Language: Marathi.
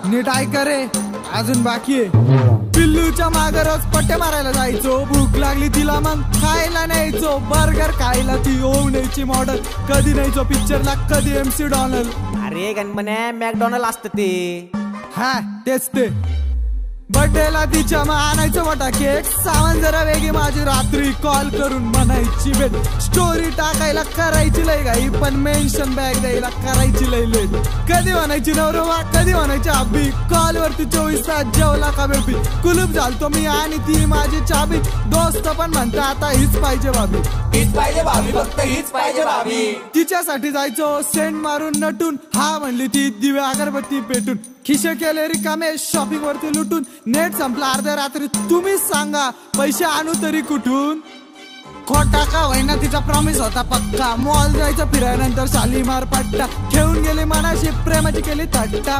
नीट ऐका रे, अजून बाकी आहे। पिल्लूच्या मागे रोज पट्टे मारायला जायचो, भूक लागली तिला मग खायला न्यायचो, बर्गर खायला ती होऊ न्यायची मॉडल, कधी न्यायचो पिक्चरला, कधी MC डॉनल्ड। अरे गणपण्या मॅकडॉनल्ड असतं ते। हा तेच ते। बर्थडेला तिच्या मग आणायचं मोठा केक, सामान जरा वेगळी माझी, रात्री कॉल करून म्हणायची भेट, स्टोरी टाकायला करायची लय घाई, पण मेन्शन बॅग द्यायला करायची लय लेट, कधी म्हणायची नवरोबा, कधी म्हणायची अब्बी, कॉल वरती 24 तास जेवला का बेबी, कुलूप झालतो मी आणि ती माझी चाबी, दोस्त पण म्हणता आता हीच पाहिजे भाभी, हीच पाहिजे भाभी, फक्त हीच पाहिजे भाभी। तिच्यासाठी जायचो सेंट मारून नटून, हा म्हणली ती दिव्या अगरबत्ती पेटून, खिशे केले रिकामे शॉपिंग वरती लुटून, नेट संपला अर्ध्या रात्री, तुम्हीच सांगा पैसे आणू तरी कुठून, खोटा का होईना तिचा प्रॉमिस होता पक्का, मॉल जायचं फिरायनंतर शालीमार पट्टा, खेळून गेली मनाशी प्रेमाची केली थट्टा।